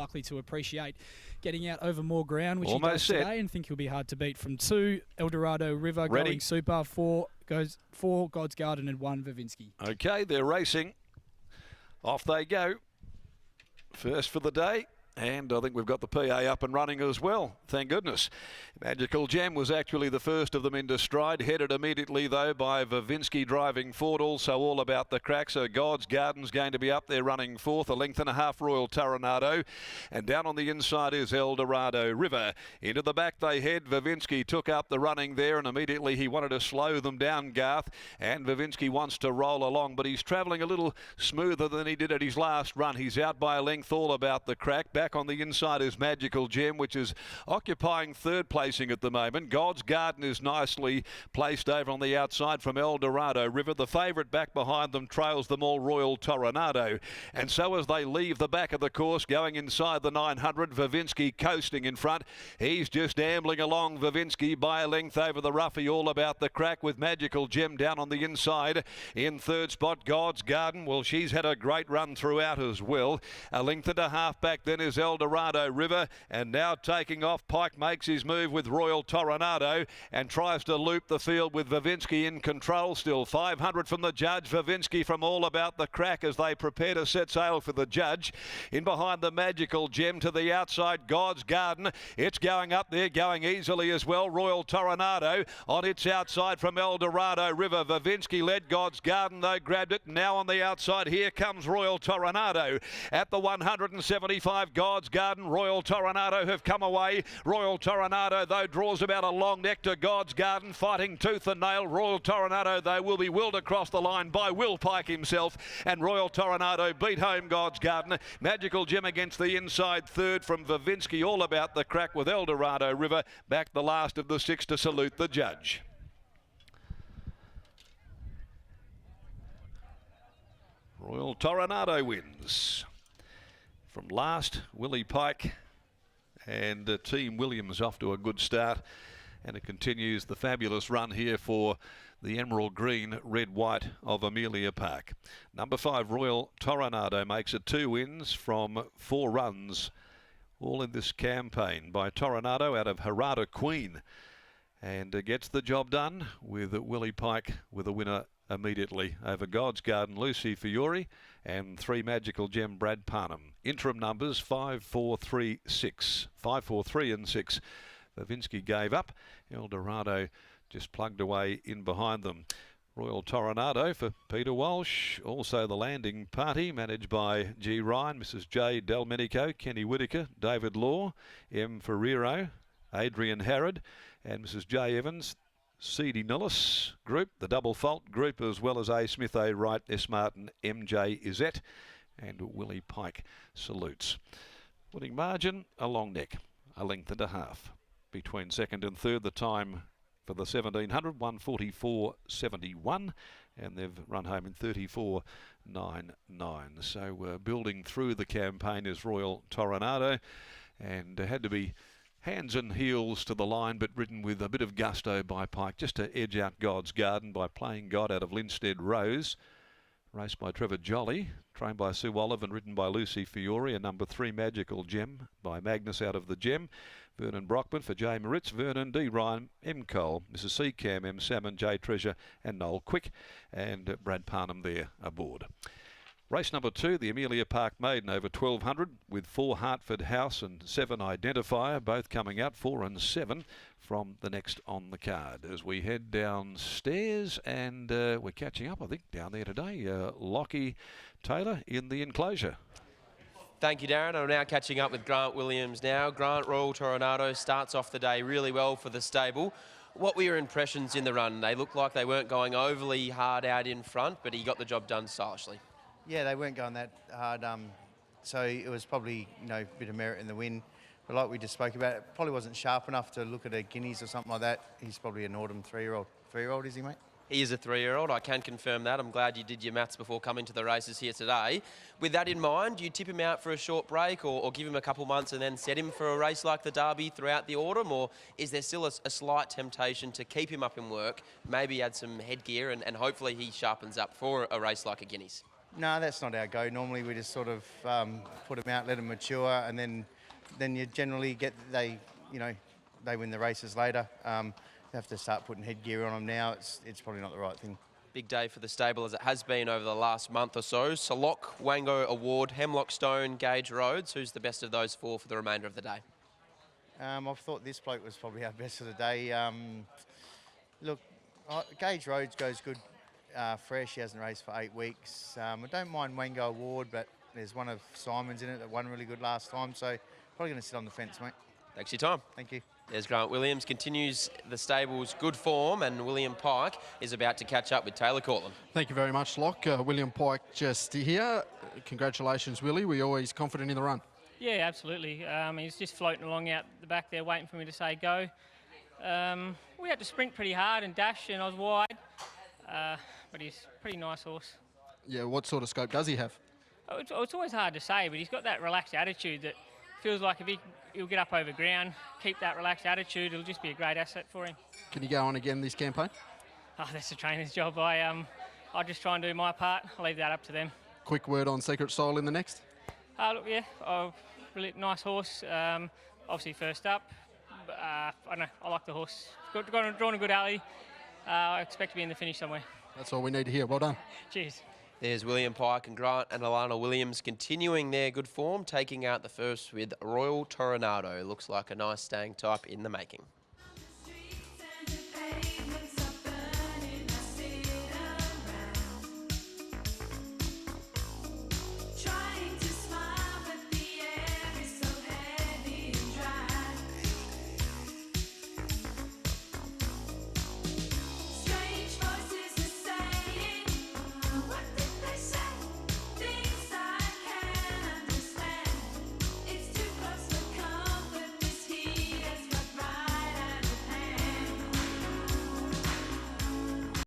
likely to appreciate getting out over more ground, which Almost he does today, and think he'll be hard to beat. From 2, Eldorado River Ready. going super. 4 goes 4, God's Garden, and 1, Vavinsky. Okay, they're racing. Off they go. First for the day. And I think we've got the PA up and running as well. Thank goodness. Magical Gem was actually the first of them into stride. Headed immediately, though, by Vavinsky driving forward. Also all about the crack. So God's Garden's going to be up there running fourth. 1.5 lengths, Royal TORONADO. And down on the inside is Eldorado River. Into the back they head. Vavinsky took up the running there, and immediately he wanted to slow them down, Garth. And Vavinsky wants to roll along, but he's travelling a little smoother than he did at his last run. He's out by a length, all about the crack. Back on the inside is Magical Gem, which is occupying third placing at the moment. God's Garden is nicely placed over on the outside from Eldorado River. The favourite back behind them trails them all, Royal TORONADO. And so as they leave the back of the course, going inside the 900, Vavinsky coasting in front. He's just ambling along, Vavinsky, by a length over the roughie, all about the crack, with Magical Gem down on the inside. In third spot, God's Garden. Well, she's had a great run throughout as well. 1.5 lengths back then is Eldorado River, and now taking off, Pike makes his move with Royal TORONADO and tries to loop the field with Vavinsky in control still. 500 from the judge, Vavinsky from all about the crack as they prepare to set sail for the judge. In behind the Magical Gem to the outside, God's Garden. It's going up there, going easily as well. Royal TORONADO on its outside from Eldorado River. Vavinsky led, God's Garden though grabbed it. Now on the outside, here comes Royal TORONADO. At the 175, God's Garden, Royal TORONADO have come away. Royal TORONADO, though, draws about a long neck to God's Garden, fighting tooth and nail. Royal TORONADO, though, will be willed across the line by Will Pike himself, and Royal TORONADO beat home God's Garden. Magical Gem against the inside third from Vavinsky, all about the crack with Eldorado River. Back the last of the 6 to salute the judge. Royal TORONADO wins. From last, Willie Pike, and Team Williams off to a good start, and it continues the fabulous run here for the emerald green, red, white of Amelia Park. Number 5, Royal TORONADO, makes it 2 wins from 4 runs, all in this campaign by TORONADO out of Harada Queen, and gets the job done with Willie Pike with a winner immediately over God's Garden, Lucy Fiore, and 3 Magical Gem, Brad Parnham. Interim numbers 5, 4, 3, 6. 5, 4, 3 and 6. Vavinsky gave up. Eldorado just plugged away in behind them. Royal TORONADO for Peter Walsh. Also the landing party managed by G. Ryan, Mrs. J. Delmenico, Kenny Whitaker, David Law, M. Ferrero, Adrian Harrod, and Mrs. J. Evans. C.D. Nillis group, the Double Fault group, as well as A. Smith, A. Wright, S. Martin, M.J. Izette, and Willie Pike salutes. Winning margin, a long neck, 1.5 lengths. Between second and third, the time for the 1700, 1:44.71, and they've run home in 34.99. So building through the campaign is Royal TORONADO, and had to be hands and heels to the line, but ridden with a bit of gusto by Pike, just to edge out God's Garden by playing God out of Linstead Rose. Raced by Trevor Jolly, trained by Sue Olive and ridden by Lucy Fiore. And number 3, Magical Gem by Magnus out of the Gem. Vernon Brockman for J. Moritz, Vernon, D. Ryan, M. Cole, Mrs. C. Cam, M. Salmon, J. Treasure, and Noel Quick, and Brad Parnham there aboard. Race number 2, the Amelia Park Maiden over 1200 with 4 Hartford House and 7 Identifier, both coming out 4 and 7 from the next on the card. As we head downstairs, and we're catching up, I think, down there today. Lockie Taylor in the enclosure. Thank you, Darren. I'm now catching up with Grant Williams now. Grant, Royal TORONADO starts off the day really well for the stable. What were your impressions in the run? They looked like they weren't going overly hard out in front, but he got the job done stylishly. Yeah, they weren't going that hard, so it was probably, a bit of merit in the win. But like we just spoke about, it probably wasn't sharp enough to look at a Guineas or something like that. He's probably an autumn 3-year-old. 3-year-old, is he, mate? He is a 3-year-old. I can confirm that. I'm glad you did your maths before coming to the races here today. With that in mind, do you tip him out for a short break or give him a couple months and then set him for a race like the Derby throughout the autumn? Or is there still a slight temptation to keep him up in work, maybe add some headgear and hopefully he sharpens up for a race like a Guineas? No, that's not our go. Normally we just sort of put them out, let them mature, and then you generally get they win the races later. You have to start putting headgear on them now. It's probably not the right thing. Big day for the stable as it has been over the last month or so. Salok, Wango Award, Hemlock Stone, Gage Rhodes. Who's the best of those four for the remainder of the day? I've thought this bloke was probably our best of the day. Look, Gage Rhodes goes good fresh. He hasn't raced for 8 weeks. I don't mind Wango Award, but there's one of Simon's in it that won really good last time, so probably going to sit on the fence, mate. Thanks for your time. Thank you. There's Grant Williams, continues the stable's good form, and William Pike is about to catch up with Taylor Cortland. Thank you very much, Locke. William Pike just here. Congratulations, Willie. We're always confident in the run. Yeah, absolutely. He's just floating along out the back there waiting for me to say go. We had to sprint pretty hard and dash, and I was wide, but he's a pretty nice horse. Yeah, what sort of scope does he have? It's always hard to say, but he's got that relaxed attitude that feels like if he'll get up over ground, keep that relaxed attitude, it'll just be a great asset for him. Can you go on again this campaign? Oh, that's the trainer's job. I just try and do my part. I'll leave that up to them. Quick word on Secret Soul in the next? Look, yeah, really nice horse. Obviously first up. But, I don't know, I like the horse. Drawn a good alley. I expect to be in the finish somewhere. That's all we need to hear. Well done. Cheers. There's William Pike and Grant and Alana Williams continuing their good form, taking out the first with Royal Toronado. Looks like a nice staying type in the making.